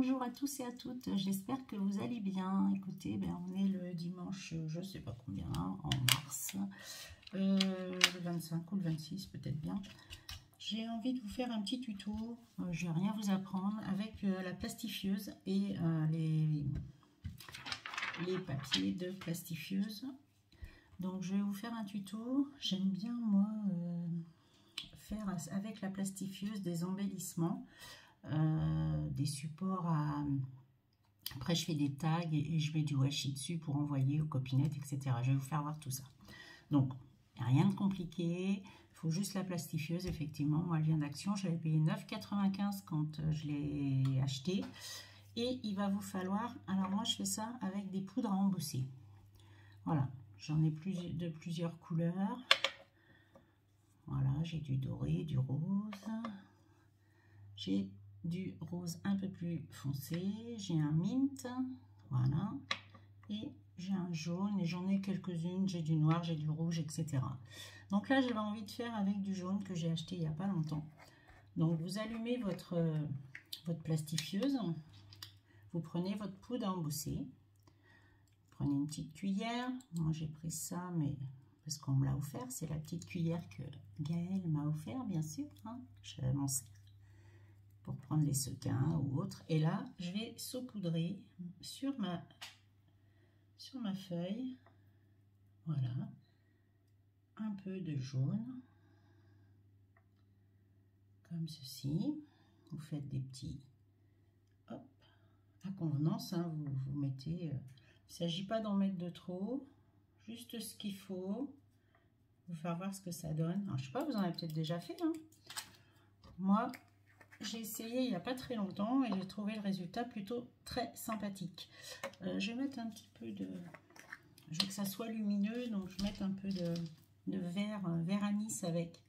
Bonjour à tous et à toutes, j'espère que vous allez bien. Écoutez, on est le dimanche, je ne sais pas combien, en mars, le 25 ou le 26 peut-être bien. J'ai envie de vous faire un petit tuto, je vais rien vous apprendre, avec la plastifieuse et les papiers de plastifieuse. Donc je vais vous faire un tuto, j'aime bien moi faire avec la plastifieuse des embellissements. Des supports à... Après je fais des tags et je mets du washi dessus pour envoyer aux copinettes, etc. Je vais vous faire voir tout ça. Donc, rien de compliqué. Il faut juste la plastifieuse, effectivement. Moi, elle vient d'Action. J'avais payé 9,95 quand je l'ai acheté. Et il va vous falloir... Alors moi, je fais ça avec des poudres à embosser. Voilà. J'en ai de plusieurs couleurs. Voilà, j'ai du doré, du rose. J'ai du rose un peu plus foncé, j'ai un mint, voilà, et j'ai un jaune, et j'en ai quelques-unes, j'ai du noir, j'ai du rouge, etc. Donc là, j'avais envie de faire avec du jaune que j'ai acheté il n'y a pas longtemps. Donc vous allumez votre plastifieuse, vous prenez votre poudre à embosser, prenez une petite cuillère, moi j'ai pris ça, mais parce qu'on me l'a offert, c'est la petite cuillère que Gaëlle m'a offert, bien sûr, hein, je m'en sers pour prendre les sequins ou autres. Et là, je vais saupoudrer sur ma feuille, voilà, un peu de jaune, comme ceci. Vous faites des petits, hop, à convenance, hein, vous mettez, il ne s'agit pas d'en mettre de trop, juste ce qu'il faut, vous faire voir ce que ça donne. Alors, je sais pas, vous en avez peut-être déjà fait, hein. Moi, j'ai essayé il n'y a pas très longtemps et j'ai trouvé le résultat plutôt très sympathique. Je vais mettre un petit peu de... Je veux que ça soit lumineux, donc je vais mettre un peu de vert anis avec.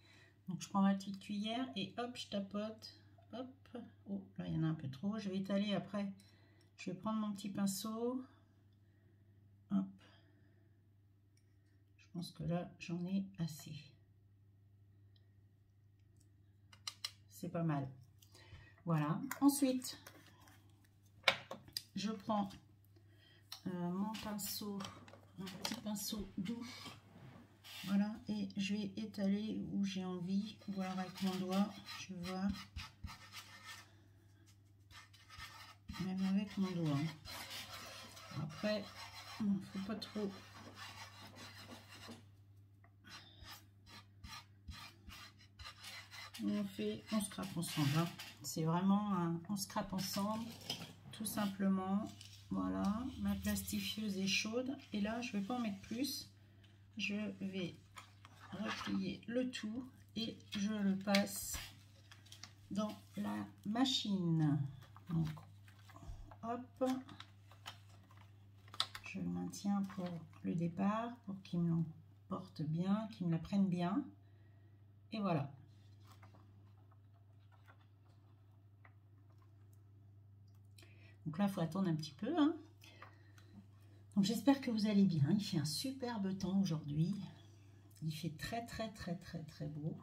Donc je prends ma petite cuillère et hop, je tapote. Hop, oh, là il y en a un peu trop. Je vais étaler après. Je vais prendre mon petit pinceau. Hop. Je pense que là, j'en ai assez. C'est pas mal. Voilà. Ensuite, je prends mon pinceau, un petit pinceau doux. Voilà, et je vais étaler où j'ai envie, ou alors avec mon doigt, je vois, même avec mon doigt. Après, il ne faut pas trop. On scrape ensemble, hein. C'est vraiment un on scrape ensemble, tout simplement. Voilà, ma plastifieuse est chaude, et là, je ne vais pas en mettre plus. Je vais replier le tout et je le passe dans la machine. Donc, hop, je le maintiens pour le départ, pour qu'il me l'emporte bien, qu'il me la prenne bien. Et voilà. Donc là, il faut attendre un petit peu, hein. Donc j'espère que vous allez bien. Il fait un superbe temps aujourd'hui. Il fait très beau.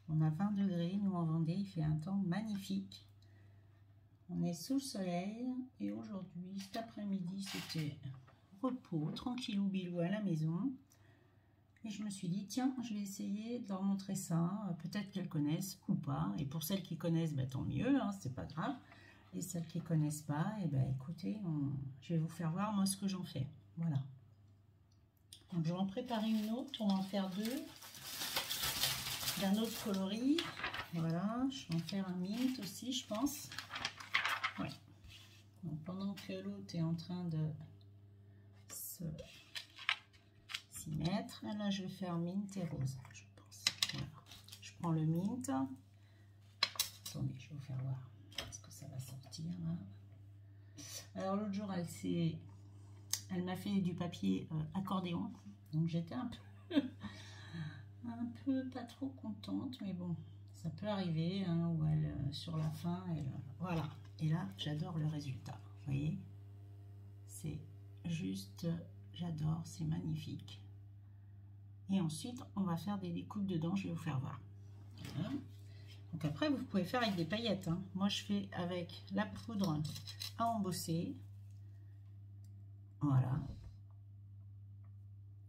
On a 20 degrés, nous en Vendée, il fait un temps magnifique. On est sous le soleil et aujourd'hui, cet après-midi, c'était repos, tranquillou bilou à la maison. Et je me suis dit, tiens, je vais essayer de leur montrer ça. Peut-être qu'elles connaissent ou pas. Et pour celles qui connaissent, tant mieux, hein, c'est pas grave. Et celles qui connaissent pas, écoutez, je vais vous faire voir moi ce que j'en fais. Voilà. Donc je vais en préparer une autre, on va en faire deux, d'un autre coloris. Voilà, je vais en faire un mint aussi, je pense. Ouais. Donc pendant que l'autre est en train de s'y mettre, là je vais faire mint et rose, je pense. Voilà. Je prends le mint. Attendez, je vais vous faire voir ce que ça va sortir là. Alors l'autre jour, elle m'a fait du papier accordéon, donc j'étais un peu pas trop contente, mais bon, ça peut arriver, hein, où sur la fin, voilà. Et là, j'adore le résultat, vous voyez, c'est juste, j'adore, c'est magnifique. Et ensuite, on va faire des découpes dedans, je vais vous faire voir. Voilà. Donc après, vous pouvez faire avec des paillettes, hein. Moi, je fais avec la poudre à embosser. Voilà.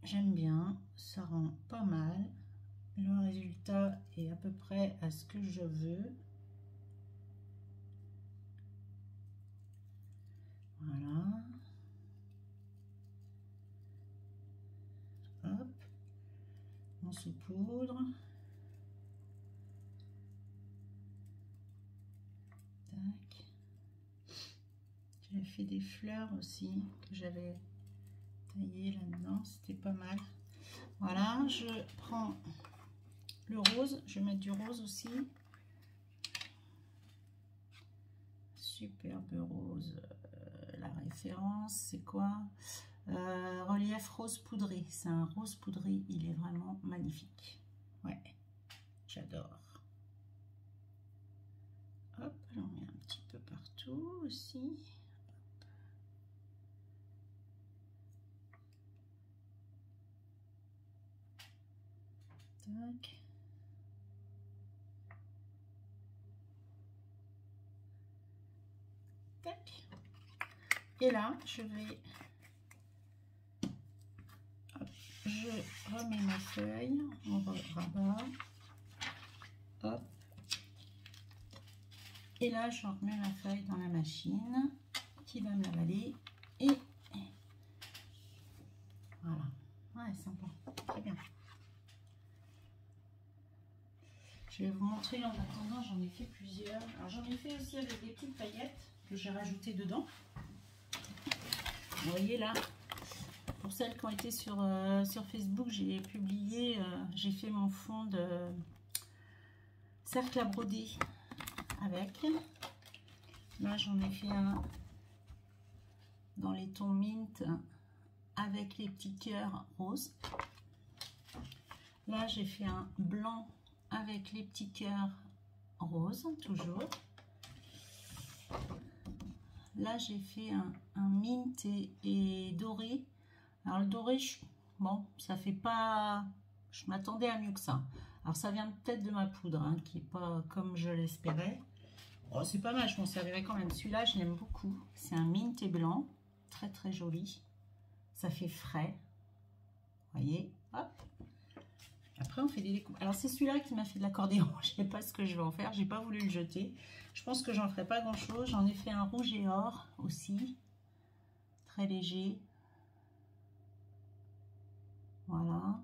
J'aime bien, ça rend pas mal. Le résultat est à peu près à ce que je veux. Voilà. Hop. On saupoudre. Tac. J'avais fait des fleurs aussi que j'avais taillées là-dedans. C'était pas mal. Voilà, je prends le rose. Je vais mettre du rose aussi. Superbe rose. La référence, c'est quoi? Relief rose poudré. C'est un rose poudré. Il est vraiment magnifique. Ouais, j'adore. Hop, j'en mets un petit peu partout aussi. Tac. Tac. Et là, je vais... Hop, je remets ma feuille, on rabat. Hop. Et là, je remets ma feuille dans la machine qui va me l'avaler. Et voilà. Ouais, sympa. Très bien. Je vais vous montrer en attendant, j'en ai fait plusieurs. Alors j'en ai fait aussi avec des petites paillettes que j'ai rajoutées dedans. Vous voyez là, pour celles qui ont été sur Facebook, j'ai publié, j'ai fait mon fond de cercle à broder avec. Là j'en ai fait un dans les tons mint avec les petits cœurs roses. Là j'ai fait un blanc avec les petits cœurs roses, toujours. Là, j'ai fait un mint et doré. Alors, le doré, bon, ça fait pas... Je m'attendais à mieux que ça. Alors, ça vient peut-être de ma poudre, hein, qui n'est pas comme je l'espérais. Oh, c'est pas mal, je m'en servirai quand même. Celui-là, je l'aime beaucoup. C'est un mint et blanc. Très, très joli. Ça fait frais. Vous voyez, hop. Après, on fait des découpes. Alors, c'est celui-là qui m'a fait de l'accordéon. Je ne sais pas ce que je vais en faire. J'ai pas voulu le jeter. Je pense que j'en ferai pas grand-chose. J'en ai fait un rouge et or aussi. Très léger. Voilà.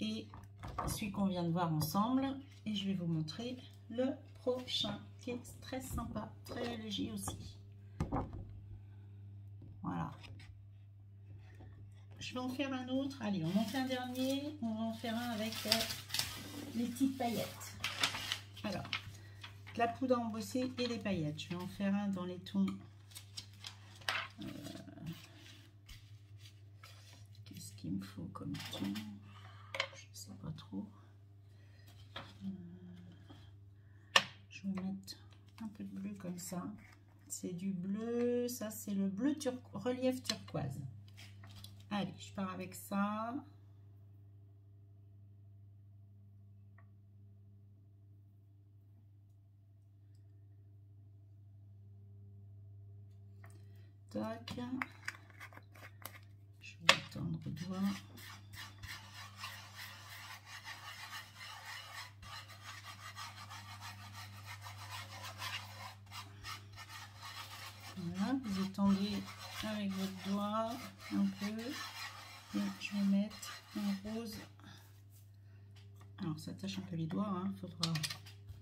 Et celui qu'on vient de voir ensemble. Et je vais vous montrer le prochain qui est très sympa. Très léger aussi. Voilà. Je vais en faire un autre. Allez, on en fait un dernier. On va en faire un avec les petites paillettes. Alors, la poudre à embosser et les paillettes. Je vais en faire un dans les tons. Qu'est-ce qu'il me faut comme ton? Je ne sais pas trop. Je vais mettre un peu de bleu comme ça. C'est du bleu. Ça, c'est le bleu relief turquoise. Allez, je pars avec ça. Tac. Je vais étendre au doigt. Voilà, vous étendez avec votre doigt un peu. Et je vais mettre un rose. Alors ça tâche un peu les doigts, hein. Faudra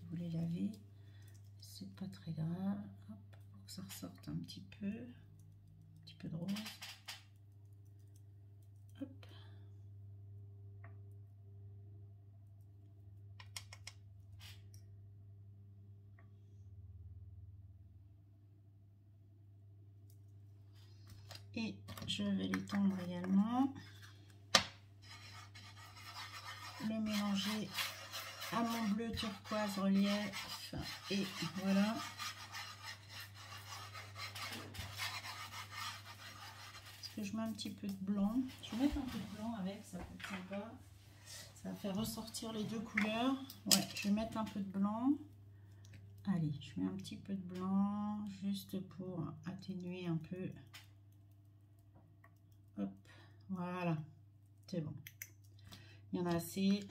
vous les laver. C'est pas très grave. Hop, pour que ça ressorte un petit peu de rose. Hop. Et je vais l'étendre également. Le mélanger à mon bleu turquoise relief. Et voilà. Est-ce que je mets un petit peu de blanc? Je vais mettre un peu de blanc avec, ça peut être sympa. Ça fait ressortir les deux couleurs. Ouais, je vais mettre un peu de blanc. Allez, je mets un petit peu de blanc juste pour atténuer un peu. Hop, voilà, c'est bon. Il y en a assez.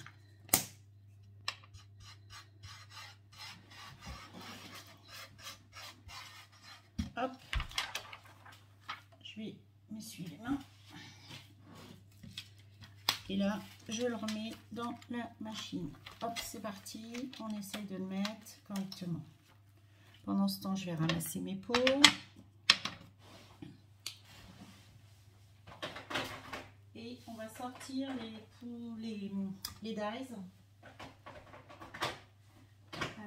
Hop, je vais m'essuyer les mains. Et là, je le remets dans la machine. Hop, c'est parti. On essaye de le mettre correctement. Pendant ce temps, je vais ramasser mes pots. Et on va sortir les dies.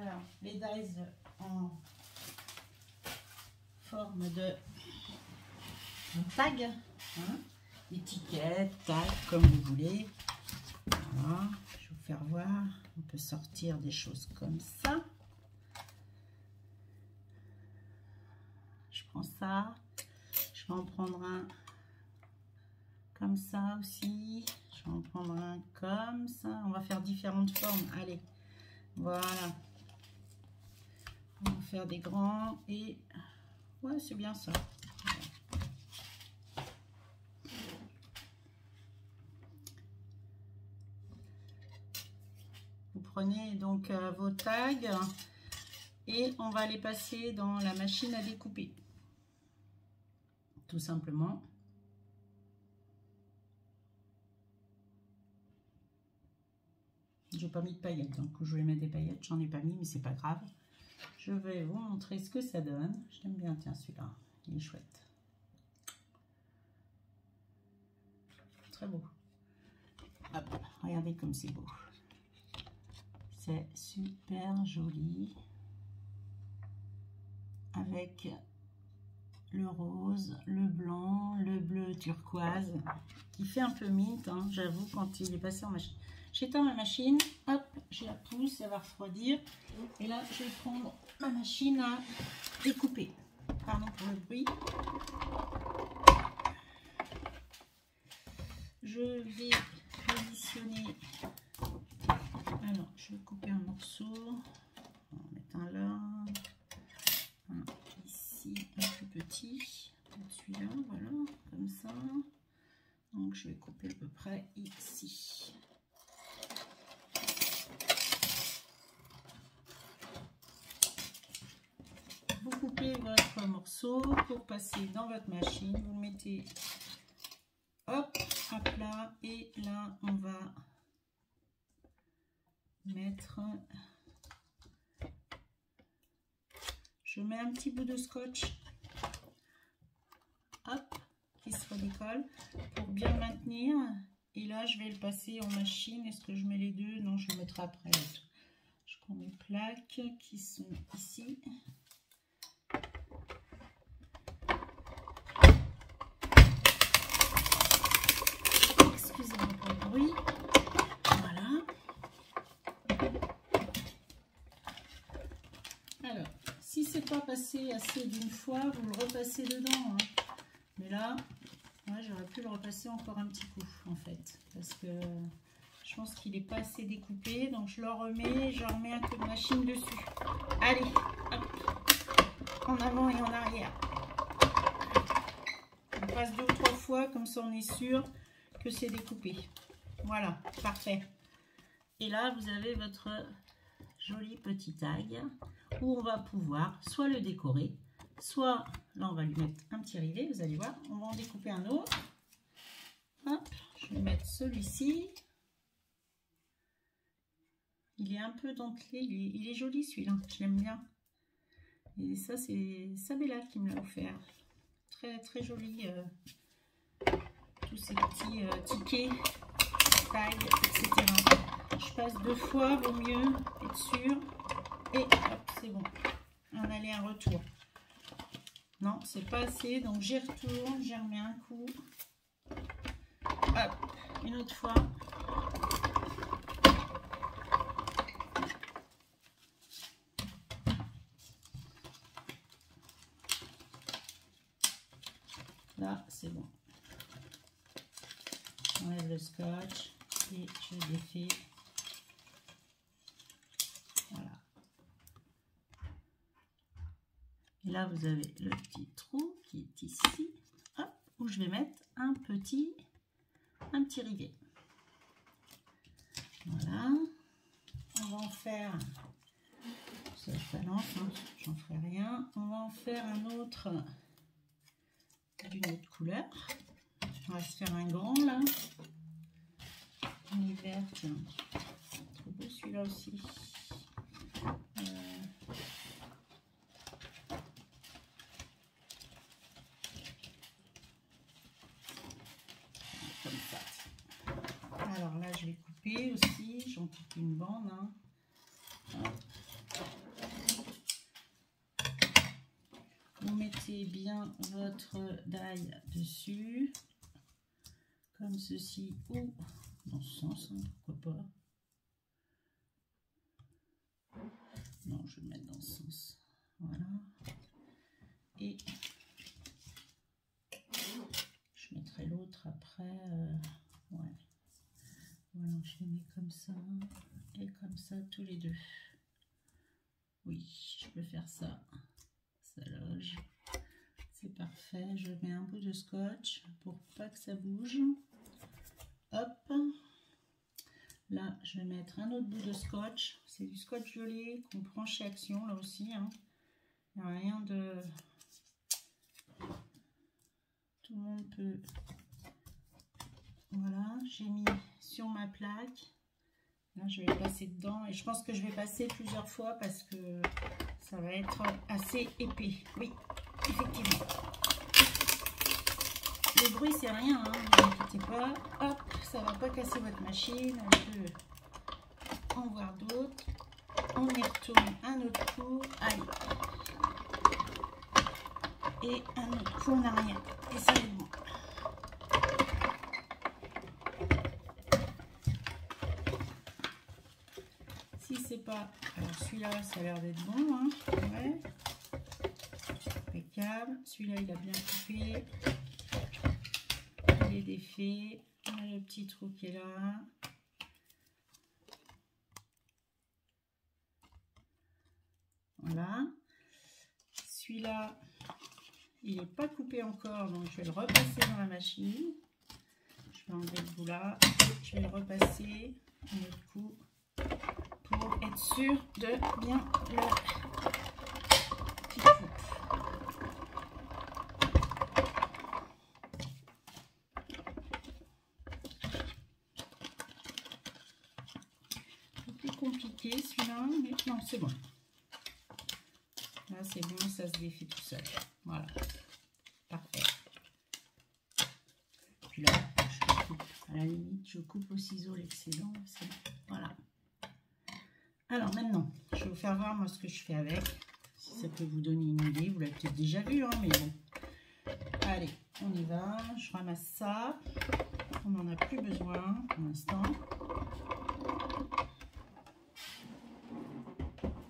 Alors, les dies en forme de tag. Hein, étiquette, tag, comme vous voulez. Voilà, je vais vous faire voir. On peut sortir des choses comme ça. Je prends ça. Je vais en prendre un comme ça aussi. Je vais en prendre un comme ça. On va faire différentes formes. Allez, voilà. On va faire des grands et ouais, c'est bien ça. Vous prenez donc vos tags et on va les passer dans la machine à découper. Tout simplement. J'ai pas mis de paillettes, donc je vais mettre des paillettes, j'en ai pas mis, mais c'est pas grave. Je vais vous montrer ce que ça donne. J'aime bien, tiens, celui-là, il est chouette. Très beau. Hop, regardez comme c'est beau. C'est super joli. Avec le rose, le blanc, le bleu turquoise, qui fait un peu mint, hein, j'avoue, quand il est passé en machine. J'éteins ma machine, hop, je la pousse, elle va refroidir. Et là, je vais prendre ma machine à découper. Pardon pour le bruit. Je vais positionner. Alors, je vais couper un morceau. On va en mettre un là. Un ici, un plus petit. Celui-là, voilà, comme ça. Donc, je vais couper à peu près ici. Vous coupez votre morceau pour passer dans votre machine. Vous le mettez hop à plat et là on va mettre. Je mets un petit bout de scotch, hop, qui se redécolle pour bien maintenir. Et là je vais le passer en machine. Est-ce que je mets les deux? Non, je le mettrai après. Je prends mes plaques qui sont ici. Excusez-moi pour le bruit. Voilà. Alors, si c'est pas passé assez d'une fois, vous le repassez dedans. Hein. Mais là, ouais, j'aurais pu le repasser encore un petit coup, en fait. Parce que je pense qu'il n'est pas assez découpé. Donc, je le remets, je remets un peu de machine dessus. Allez, hop, en avant et en arrière. On passe 2 ou 3 fois, comme ça on est sûr que c'est découpé. Voilà, parfait. Et là, vous avez votre joli petit tag où on va pouvoir soit le décorer, soit, là on va lui mettre un petit rivet, vous allez voir, on va en découper un autre. Hop, je vais mettre celui-ci. Il est un peu dentelé, il est joli celui-là, je l'aime bien. Et ça, c'est Sabella qui me l'a offert. Très très joli. Tous ces petits tickets, tags, etc. Je passe 2 fois, vaut mieux être sûr. Et hop, c'est bon. Un aller, un retour. Non, c'est pas assez, donc j'y retourne, j'y remets un coup. Hop, une autre fois. Là, c'est bon. On enlève le scotch. et je défais. Voilà. Et là, vous avez le petit trou qui est ici, hop, où je vais mettre un petit rivet. Voilà. On va en faire, ça lance, hein, j'en ferai rien. On va en faire un autre d'une autre couleur. On va se faire un grand là. Un vert, tiens. Trop beau celui-là aussi. Comme ça. Alors là, je vais couper aussi. J'en coupe une bande. Hein. Vous mettez bien votre die dessus, comme ceci, ou dans ce sens, hein, pourquoi pas. Non, je vais le mettre dans ce sens. Voilà. Et je mettrai l'autre après. Ouais. Voilà, je les mets comme ça et comme ça tous les deux. Oui, je peux faire ça. Ça loge. C'est parfait. Je mets un bout de scotch pour pas que ça bouge. Hop. Là, je vais mettre un autre bout de scotch. C'est du scotch violet qu'on prend chez Action, là aussi. Hein. Il n'y a rien de... Tout le monde peut... Voilà, j'ai mis sur ma plaque. Là, je vais passer dedans. Et je pense que je vais passer plusieurs fois parce que ça va être assez épais. Oui, effectivement. Le bruit, c'est rien, hein, ne vous inquiétez pas. Hop, ça va pas casser votre machine. On peut en voir d'autres. On y retourne un autre coup. Allez. Et un autre coup en arrière. Et ça va être bon. Si c'est pas... Alors celui-là, ça a l'air d'être bon. Hein. Ouais. Impeccable. Celui-là, il a bien coupé. Il est défait. Le petit trou qui est là. Voilà. Celui-là, il n'est pas coupé encore, donc je vais le repasser dans la machine. Je vais enlever le bout là. Et je vais le repasser un autre coup pour être sûr de bien le petit coupe. Plus compliqué celui-là, mais non, c'est bon. Là, c'est bon, ça se défait tout seul. Voilà, parfait. Puis là, je coupe. À la limite, je coupe au ciseau l'excédent. Voilà. Alors maintenant, je vais vous faire voir moi ce que je fais avec. Si ça peut vous donner une idée, vous l'avez peut-être déjà vu, hein, mais bon. Allez, on y va. Je ramasse ça. On n'en a plus besoin pour l'instant.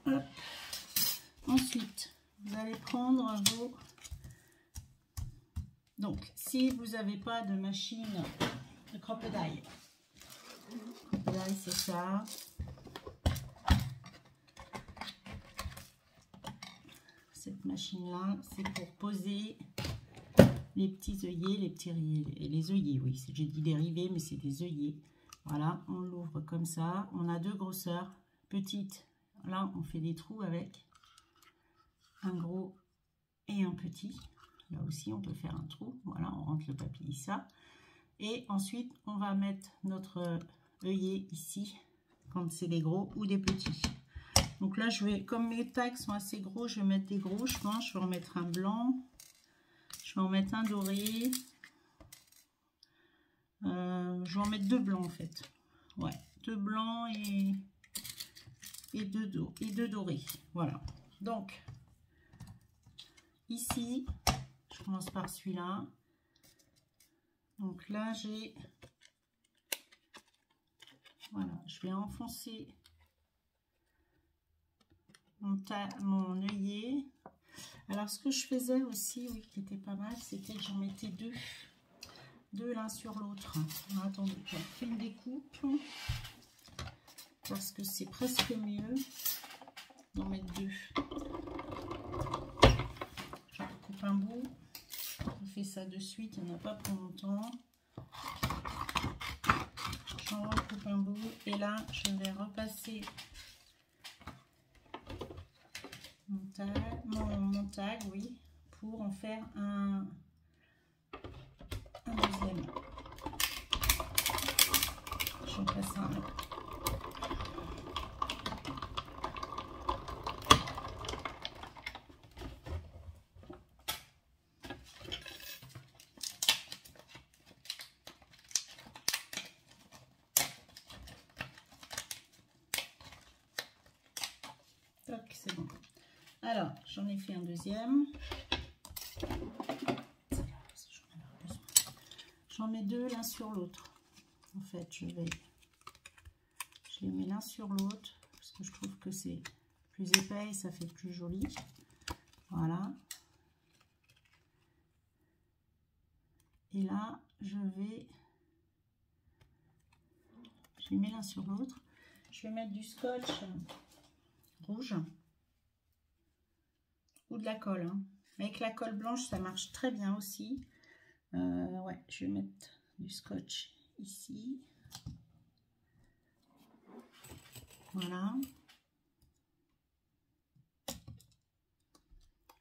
Hop. Ensuite, vous allez prendre vos... Donc, si vous n'avez pas de machine de crocodile, c'est ça. Cette machine-là, c'est pour poser les petits œillets, les œillets, oui, j'ai dit dérivés, mais c'est des œillets. Voilà, on l'ouvre comme ça. On a deux grosseurs, petites. Là, on fait des trous avec un gros et un petit. Là aussi, on peut faire un trou. Voilà, on rentre le papier ça. Et ensuite, on va mettre notre œillet ici, quand c'est des gros ou des petits. Donc là, je vais, comme mes tags sont assez gros, je vais mettre des gros, je pense. Je vais en mettre un blanc. Je vais en mettre un doré. Je vais en mettre deux blancs, en fait. Ouais, deux blancs et deux dorés. Voilà. Donc, ici, je commence par celui-là. Donc là, j'ai... Voilà, je vais enfoncer mon œillet. Alors, ce que je faisais aussi, oui, qui était pas mal, c'était que j'en mettais deux deux l'un sur l'autre. Attendez, je fais une découpe parce que c'est presque mieux d'en mettre deux. Je coupe un bout. On fait ça de suite, il n'y en a pas pour longtemps. J'en recoupe un bout et là je vais repasser mon tag, oui, pour en faire un deuxième. Je passe un. C'est bon. Alors, j'en ai fait un deuxième. J'en mets deux l'un sur l'autre. En fait, je les mets l'un sur l'autre parce que je trouve que c'est plus épais et ça fait plus joli. Voilà. Et là, je les mets l'un sur l'autre. Je vais mettre du scotch rouge ou de la colle, hein. Avec la colle blanche ça marche très bien aussi. Ouais, je vais mettre du scotch ici, voilà.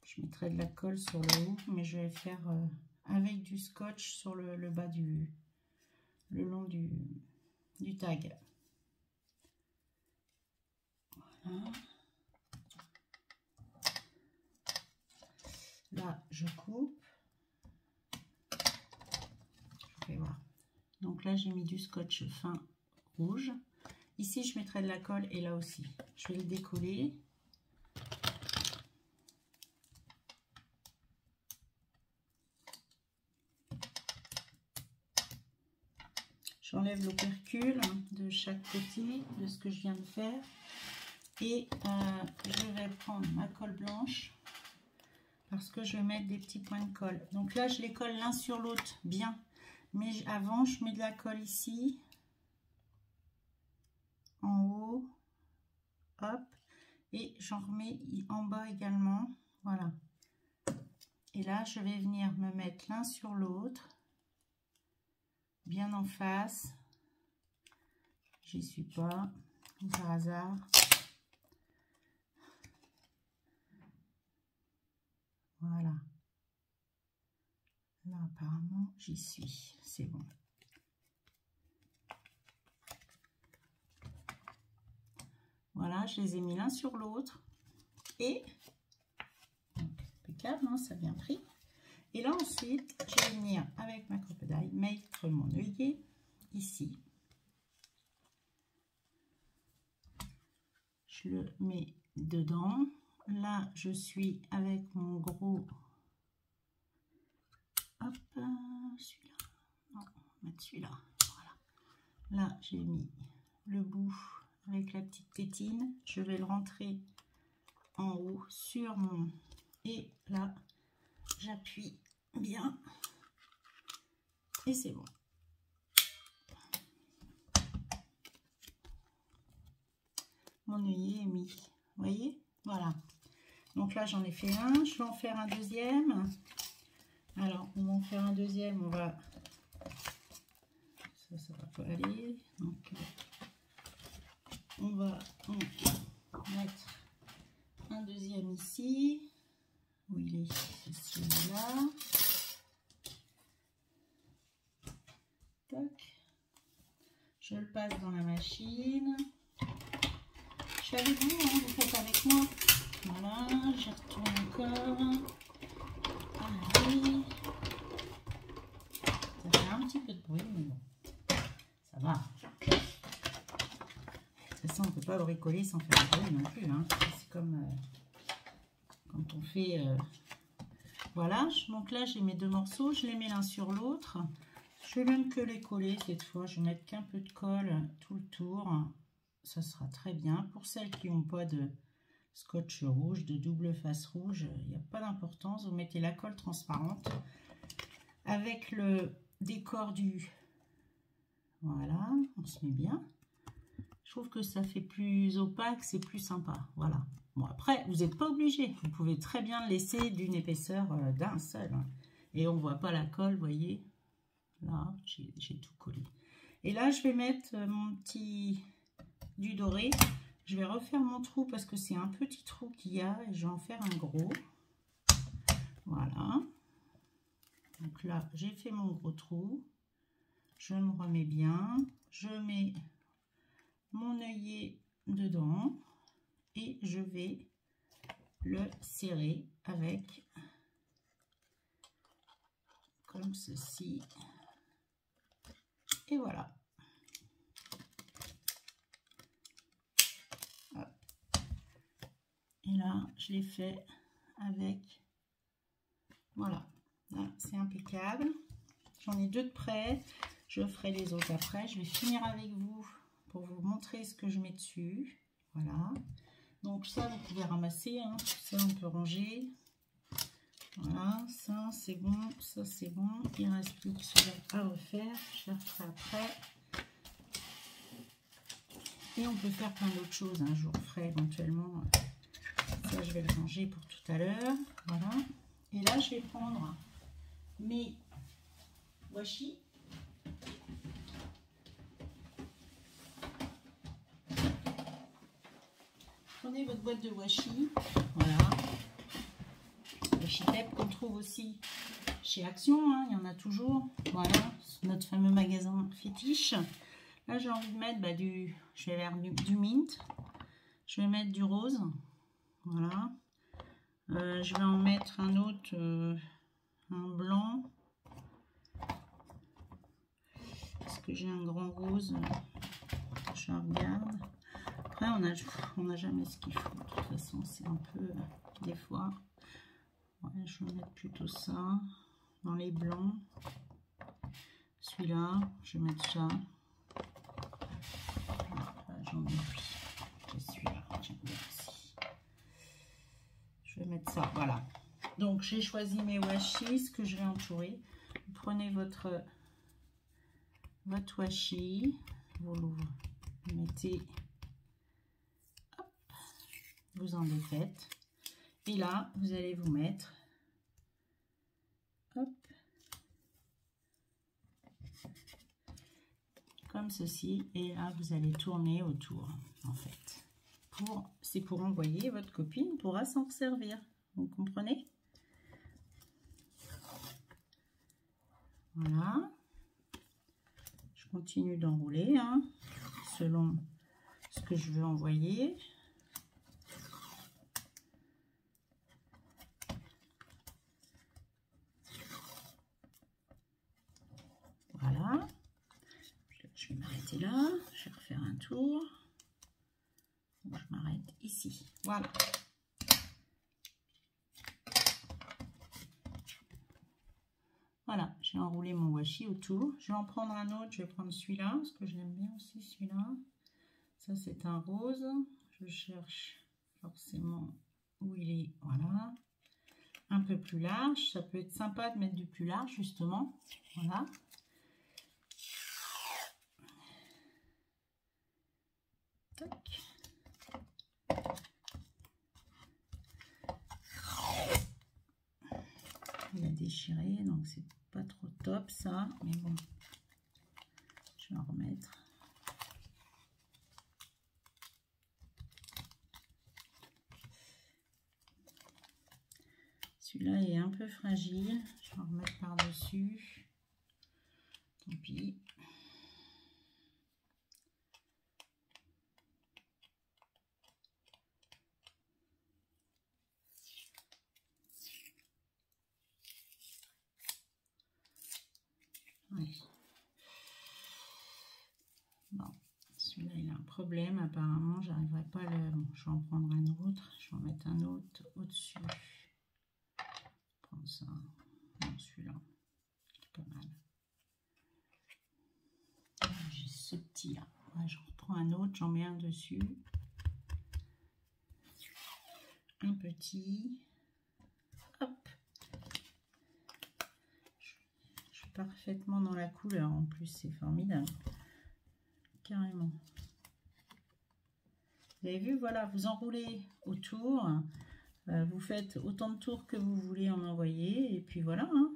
Je mettrai de la colle sur le haut, mais je vais faire avec du scotch sur le bas le long du tag. Voilà. Là, je coupe. Je vais voir. Donc là, j'ai mis du scotch fin rouge. Ici, je mettrai de la colle et là aussi. Je vais le décoller. J'enlève l'opercule de chaque côté de ce que je viens de faire. Et je vais prendre ma colle blanche parce que je vais mettre des petits points de colle. Donc là, je les colle l'un sur l'autre bien. Mais avant, je mets de la colle ici, en haut, hop, et j'en remets en bas également. Voilà. Et là, je vais venir me mettre l'un sur l'autre, bien en face. J'y suis pas, par hasard. Voilà. Là, apparemment, j'y suis. C'est bon. Voilà, je les ai mis l'un sur l'autre. Et, impeccable, hein, ça a bien pris. Et là, ensuite, je vais venir avec ma crocodile mettre mon œillet ici. Je le mets dedans. Là, je suis avec mon gros. Hop, celui-là. Non, on va mettre celui-là. Voilà. Là, j'ai mis le bout avec la petite tétine. Je vais le rentrer en haut sur mon. Et là, j'appuie bien. Et c'est bon. Mon œillet est mis. Vous voyez? Voilà. Donc là, j'en ai fait un. Je vais en faire un deuxième. Alors, on va en faire un deuxième. On va... Ça va pas aller. Donc, on va mettre un deuxième ici. Où il est? C'est celui-là. Tac. Je le passe dans la machine. Je suis avec vous, hein, vous faites avec moi. Voilà, je retourne encore. Allez. Ça fait un petit peu de bruit, mais bon, ça va. De toute façon, on ne peut pas bricoler sans faire de bruit non plus. Hein. C'est comme quand on fait... Voilà, donc là, j'ai mes deux morceaux. Je les mets l'un sur l'autre. Je vais même que les coller cette fois. Je vais mettre qu'un peu de colle tout le tour. Ça sera très bien. Pour celles qui n'ont pas de scotch rouge, de double face rouge, il n'y a pas d'importance. Vous mettez la colle transparente avec décor du... Voilà, on se met bien. Je trouve que ça fait plus opaque, c'est plus sympa. Voilà. Bon, après, vous n'êtes pas obligé. Vous pouvez très bien le laisser d'une épaisseur d'un seul. Hein. Et on ne voit pas la colle, vous voyez. Là, j'ai tout collé. Et là, je vais mettre mon petit... du doré. Je vais refaire mon trou parce que c'est un petit trou qu'il y a. Et je vais en faire un gros. Voilà. Donc là, j'ai fait mon gros trou. Je me remets bien. Je mets mon œillet dedans. Et je vais le serrer avec, comme ceci. Et voilà. Hop. Et là, je l'ai fait avec... Voilà. Là, c'est impeccable. J'en ai deux de près. Je ferai les autres après. Je vais finir avec vous pour vous montrer ce que je mets dessus. Voilà. Donc ça, vous pouvez ramasser. Hein. Ça, on peut ranger. Voilà. Ça, c'est bon. Ça, c'est bon. Il ne reste plus que cela à refaire. Je le referai après. Et on peut faire plein d'autres choses. Hein. Je vous referai éventuellement. Ça, je vais le ranger pour tout à l'heure. Voilà. Et là, je vais prendre mes washi. Prenez votre boîte de washi. Voilà. Washi tape qu'on trouve aussi chez Action. Hein, il y en a toujours. Voilà. Notre fameux magasin fétiche. Là, j'ai envie de mettre je vais vers du mint. Je vais mettre du rose. Voilà. Je vais en mettre un autre, un blanc. Parce que j'ai un grand rose. Je regarde. Après, on n'a jamais ce qu'il faut. De toute façon, c'est un peu, des fois. Ouais, je vais mettre plutôt ça dans les blancs. Celui-là, je vais mettre ça. J'en ai plus. C'est celui-là, j'aime bien aussi. Je vais mettre ça, voilà. Donc, j'ai choisi mes washi, ce que je vais entourer. Vous prenez votre washi, vous le mettez, hop, vous en défaites. Et là, vous allez vous mettre, hop, comme ceci. Et là, vous allez tourner autour, en fait. C'est pour envoyer, votre copine pourra s'en servir. Vous comprenez? Voilà. Je continue d'enrouler, hein, selon ce que je veux envoyer. Voilà. Je vais m'arrêter là. Je vais refaire un tour. Je m'arrête ici. Voilà. Voilà, j'ai enroulé mon washi autour. Je vais en prendre un autre. Je vais prendre celui-là, parce que je l'aime bien aussi, celui-là. Ça, c'est un rose. Je cherche forcément où il est. Voilà. Un peu plus large. Ça peut être sympa de mettre du plus large, justement. Voilà. Tac. Il a déchiré, donc c'est pas trop top ça, mais bon, je vais en remettre. Celui-là est un peu fragile, je vais en remettre par-dessus. Tant pis. Ouais. Bon, celui-là il a un problème apparemment, j'arriverai pas à le... Bon, je vais en prendre un autre, je vais en mettre un autre au-dessus. Prendre ça, non, celui-là, c'est pas mal. J'ai ce petit là, ouais, j'en reprends un autre, j'en mets un dessus. Un petit, hop. parfaitement dans la couleur. En plus, c'est formidable. Carrément. Vous avez vu, voilà, vous enroulez autour. Vous faites autant de tours que vous voulez en envoyer. Et puis voilà. Hein.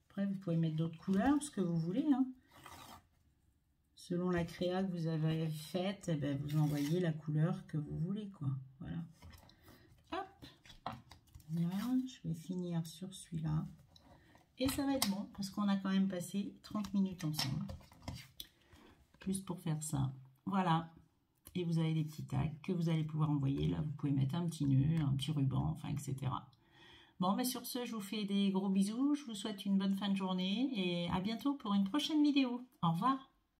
Après, vous pouvez mettre d'autres couleurs, ce que vous voulez. Hein. Selon la créa que vous avez faite, eh ben, vous envoyez la couleur que vous voulez, quoi. Voilà. Hop. Là, je vais finir sur celui-là. Et ça va être bon, parce qu'on a quand même passé 30 minutes ensemble. Juste pour faire ça. Voilà. Et vous avez des petits tags que vous allez pouvoir envoyer. Là, vous pouvez mettre un petit nœud, un petit ruban, enfin, etc. Bon, mais sur ce, je vous fais des gros bisous. Je vous souhaite une bonne fin de journée et à bientôt pour une prochaine vidéo. Au revoir.